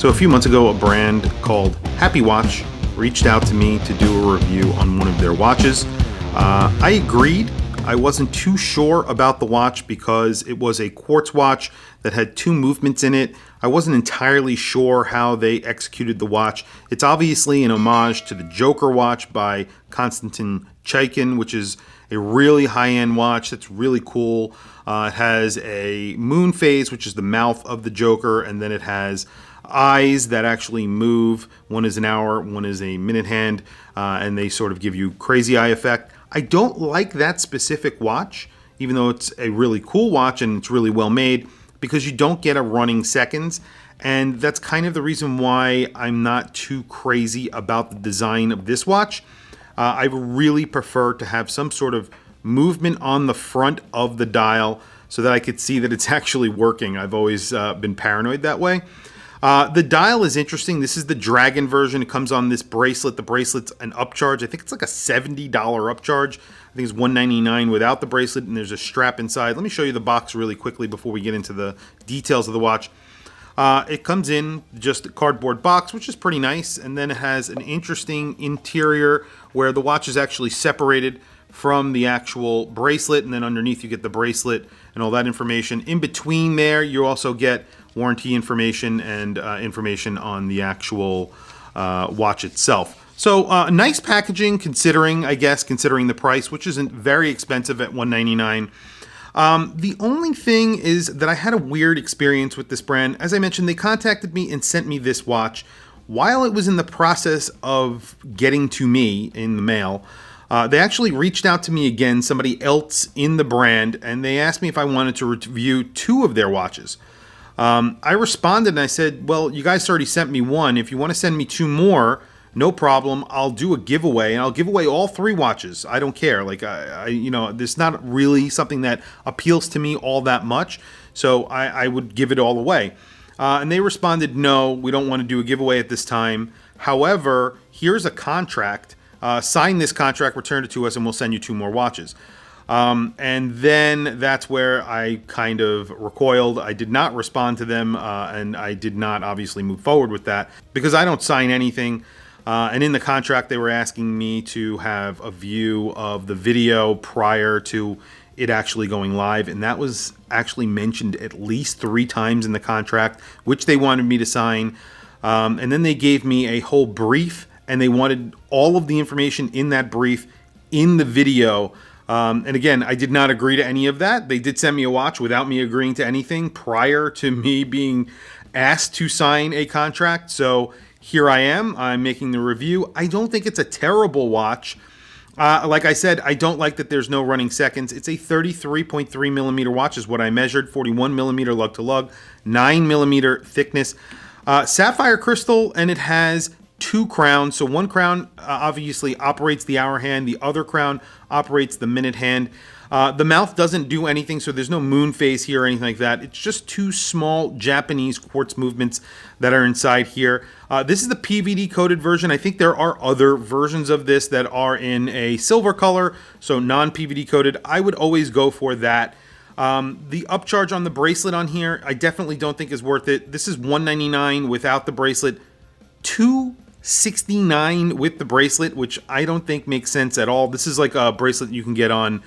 So a few months ago, a brand called HappieWatch reached out to me to do a review on one of their watches. I agreed. I wasn't too sure about the watch because it was a quartz watch that had two movements in it. I wasn't entirely sure how they executed the watch. It's obviously an homage to the Joker watch by Konstantin Chaikin, which is a really high-end watch that's really cool. It has a moon phase, which is the mouth of the Joker, and then it has eyes that actually move. One is an hour, one is a minute hand, and they sort of give you crazy eye effect. I don't like that specific watch, even though it's a really cool watch and it's really well made, because you don't get a running seconds. And that's kind of the reason why I'm not too crazy about the design of this watch. I really prefer to have some sort of movement on the front of the dial so that I could see that it's actually working. I've always been paranoid that way. The dial is interesting. This is the Dragon version. It comes on this bracelet. The bracelet's an upcharge. I think it's like a $70 upcharge. I think it's $199 without the bracelet, and there's a strap inside. Let me show you the box really quickly before we get into the details of the watch. It comes in just a cardboard box, which is pretty nice, and then it has an interesting interior where the watch is actually separated from the actual bracelet, and then underneath you get the bracelet and all that information. In between there, you also get warranty information and information on the actual watch itself. So nice packaging considering the price, which isn't very expensive at $199. The only thing is that I had a weird experience with this brand. As I mentioned, they contacted me and sent me this watch while it was in the process of getting to me in the mail. They actually reached out to me again, somebody else in the brand, and they asked me if I wanted to review two of their watches. I responded and I said, well, you guys already sent me one. If you want to send me two more, no problem. I'll do a giveaway, and I'll give away all three watches. I don't care. Like, there's not really something that appeals to me all that much, so I would give it all away. And they responded, no, we don't want to do a giveaway at this time. However, here's a contract. Sign this contract, return it to us, and we'll send you two more watches. And then that's where I kind of recoiled. I did not respond to them, and I did not obviously move forward with that because I don't sign anything. And in the contract, they were asking me to have a view of the video prior to it actually going live. And that was actually mentioned at least 3 times in the contract, which they wanted me to sign. And then they gave me a whole brief, and they wanted all of the information in that brief in the video. And again, I did not agree to any of that. They did send me a watch without me agreeing to anything prior to me being asked to sign a contract. So here I am. I'm making the review. I don't think it's a terrible watch. Like I said, I don't like that there's no running seconds. It's a 33.3 millimeter watch is what I measured, 41 millimeter lug to lug, 9 millimeter thickness, sapphire crystal, and it has 2 crowns. So one crown obviously operates the hour hand. The other crown operates the minute hand. The mouth doesn't do anything, so there's no moon phase here or anything like that. It's just 2 small Japanese quartz movements that are inside here. This is the PVD coated version. I think there are other versions of this that are in a silver color, so non-PVD coated. I would always go for that. The upcharge on the bracelet on here, I definitely don't think is worth it. This is $199 without the bracelet, $269 with the bracelet, which I don't think makes sense at all. This is like a bracelet you can get on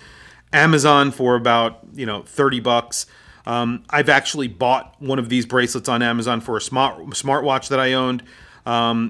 Amazon for about, $30. I've actually bought one of these bracelets on Amazon for a smartwatch that I owned.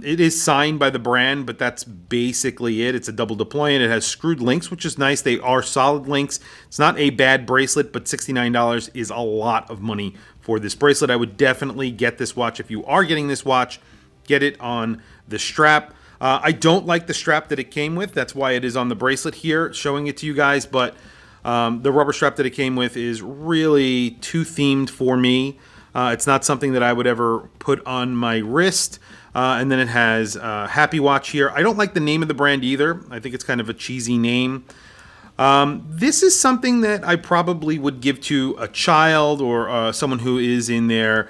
It is signed by the brand, but that's basically it. It's a double deployant. It has screwed links, which is nice. They are solid links. It's not a bad bracelet, but $69 is a lot of money for this bracelet. I would definitely get this watch. If you are getting this watch, get it on the strap. I don't like the strap that it came with. That's why it is on the bracelet here, showing it to you guys, but the rubber strap that it came with is really too themed for me. It's not something that I would ever put on my wrist. And then it has HappieWatch here. I don't like the name of the brand either. I think it's kind of a cheesy name. This is something that I probably would give to a child or someone who is in their,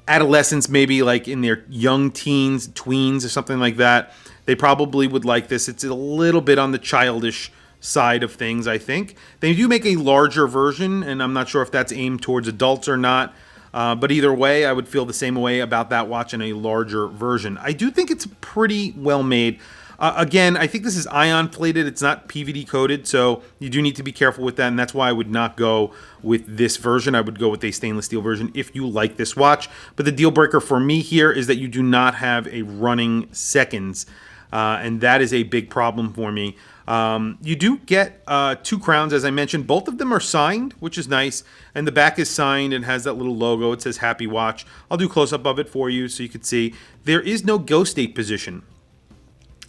adolescence, maybe like in their young teens, tweens, or something like that. They probably would like this. It's a little bit on the childish side of things, I think. They do make a larger version, and I'm not sure if that's aimed towards adults or not. But either way, I would feel the same way about that watch in a larger version. I do think it's pretty well made. Again, I think this is ion plated. It's not PVD coated, so you do need to be careful with that, and that's why I would not go with this version. I would go with a stainless steel version if you like this watch. But the deal breaker for me here is that you do not have a running seconds, and that is a big problem for me. You do get 2 crowns, as I mentioned. Both of them are signed, which is nice, and the back is signed and has that little logo. It says HappieWatch. I'll do close-up of it for you so you can see. There is no ghost date position,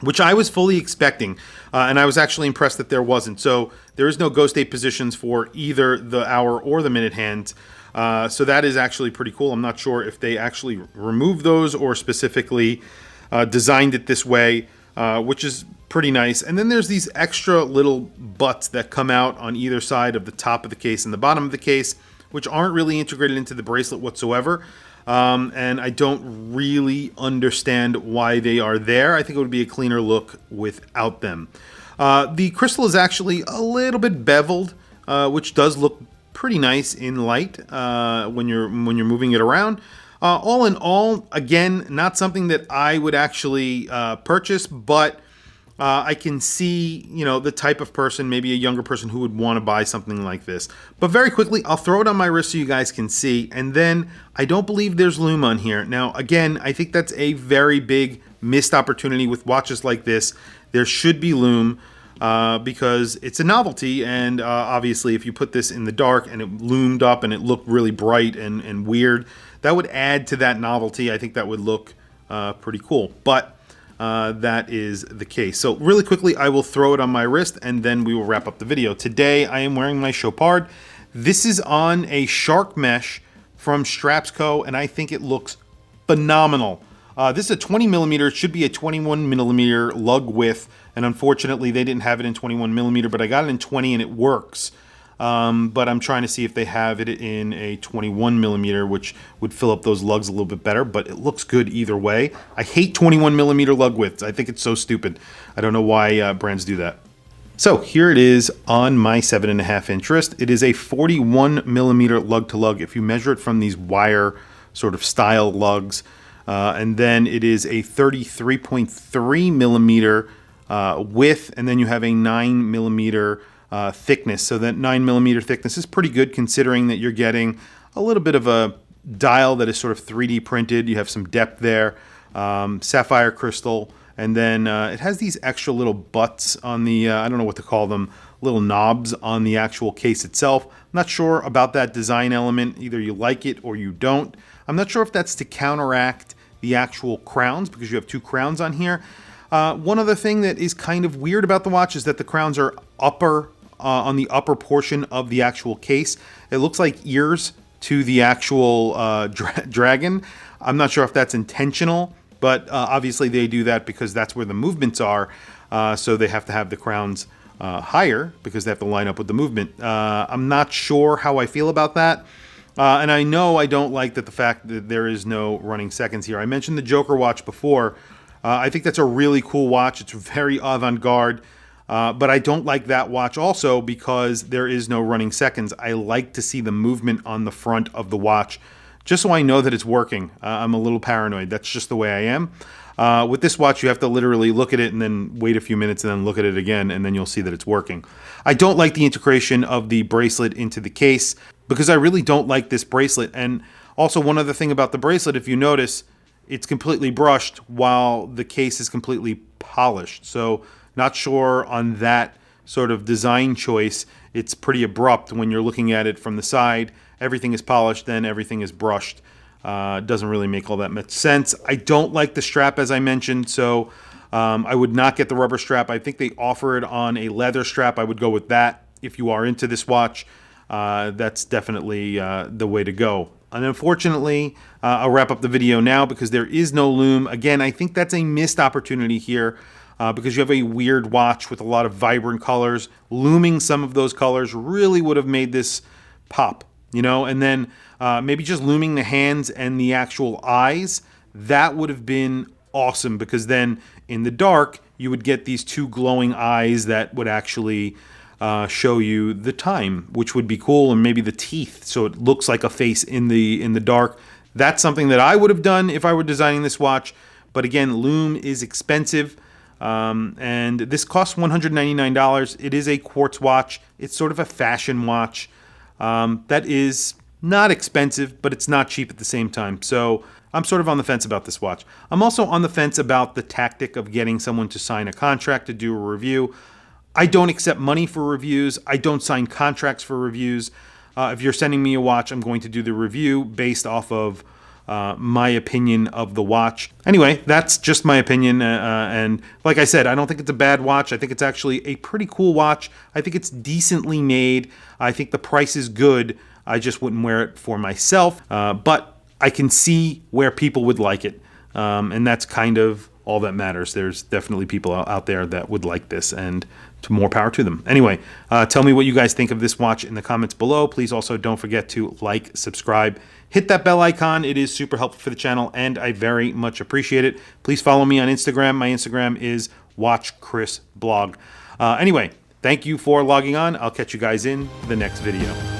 which I was fully expecting, and I was actually impressed that there wasn't. So there is no ghost date positions for either the hour or the minute hand. So that is actually pretty cool. I'm not sure if they actually removed those or specifically designed it this way, which is pretty nice. And then there's these extra little butts that come out on either side of the top of the case and the bottom of the case, which aren't really integrated into the bracelet whatsoever. And I don't really understand why they are there. I think it would be a cleaner look without them. The crystal is actually a little bit beveled, which does look pretty nice in light when you're moving it around. All in all, again, not something that I would actually purchase, but I can see, the type of person, maybe a younger person who would want to buy something like this. But very quickly, I'll throw it on my wrist so you guys can see. And then I don't believe there's lume on here. Now, again, I think that's a very big missed opportunity with watches like this. There should be lume because it's a novelty. And obviously, if you put this in the dark and it loomed up and it looked really bright and weird, that would add to that novelty. I think that would look pretty cool. But that is the case. So really quickly, I will throw it on my wrist and then we will wrap up the video. Today, I am wearing my Chopard. This is on a shark mesh from Straps Co. and I think it looks phenomenal. This is a 20 millimeter. It should be a 21 millimeter lug width. And unfortunately, they didn't have it in 21 millimeter, but I got it in 20 and it works. But I'm trying to see if they have it in a 21 millimeter, which would fill up those lugs a little bit better, but it looks good either way. I hate 21 millimeter lug widths. I think it's so stupid. I don't know why brands do that. So here it is on my 7.5 inch wrist. It is a 41 millimeter lug to lug if you measure it from these wire sort of style lugs. And then it is a 33.3 millimeter width, and then you have a 9 millimeter thickness. So that 9 millimeter thickness is pretty good considering that you're getting a little bit of a dial that is sort of 3D printed. You have some depth there, sapphire crystal, and then it has these extra little butts on the, I don't know what to call them, little knobs on the actual case itself. I'm not sure about that design element. Either you like it or you don't. I'm not sure if that's to counteract the actual crowns because you have 2 crowns on here. One other thing that is kind of weird about the watch is that the crowns are on the upper portion of the actual case. It looks like ears to the actual dragon. I'm not sure if that's intentional, but obviously they do that because that's where the movements are. So they have to have the crowns higher because they have to line up with the movement. I'm not sure how I feel about that. And I know I don't like the fact that there is no running seconds here. I mentioned the Joker watch before. I think that's a really cool watch. It's very avant-garde. But I don't like that watch also because there is no running seconds. I like to see the movement on the front of the watch just so I know that it's working. I'm a little paranoid. That's just the way I am. With this watch, you have to literally look at it and then wait a few minutes and then look at it again, and then you'll see that it's working. I don't like the integration of the bracelet into the case because I really don't like this bracelet. And also one other thing about the bracelet, if you notice, it's completely brushed while the case is completely polished. So not sure on that sort of design choice. It's pretty abrupt when you're looking at it from the side. Everything is polished, then everything is brushed. Doesn't really make all that much sense. I don't like the strap, as I mentioned, so I would not get the rubber strap. I think they offer it on a leather strap. I would go with that if you are into this watch. That's definitely the way to go. And unfortunately, I'll wrap up the video now because there is no lume. Again, I think that's a missed opportunity here because you have a weird watch with a lot of vibrant colors. Looming some of those colors really would have made this pop, and then maybe just looming the hands and the actual eyes. That would have been awesome because then in the dark, you would get these 2 glowing eyes that would actually show you the time, which would be cool, and maybe the teeth, so it looks like a face in the dark. That's something that I would have done if I were designing this watch. But again, lume is expensive, and this costs $199. It is a quartz watch. It's sort of a fashion watch that is not expensive, but it's not cheap at the same time. So I'm sort of on the fence about this watch. I'm also on the fence about the tactic of getting someone to sign a contract to do a review. I don't accept money for reviews. I don't sign contracts for reviews. If you're sending me a watch, I'm going to do the review based off of my opinion of the watch. Anyway, that's just my opinion. And like I said, I don't think it's a bad watch. I think it's actually a pretty cool watch. I think it's decently made. I think the price is good. I just wouldn't wear it for myself. But I can see where people would like it. And that's kind of all that matters. There's definitely people out there that would like this, and more power to them. Anyway, tell me what you guys think of this watch in the comments below. Please also don't forget to like, subscribe, hit that bell icon. It is super helpful for the channel, and I very much appreciate it. Please follow me on Instagram. My Instagram is WatchChrisBlog. Anyway, thank you for logging on. I'll catch you guys in the next video.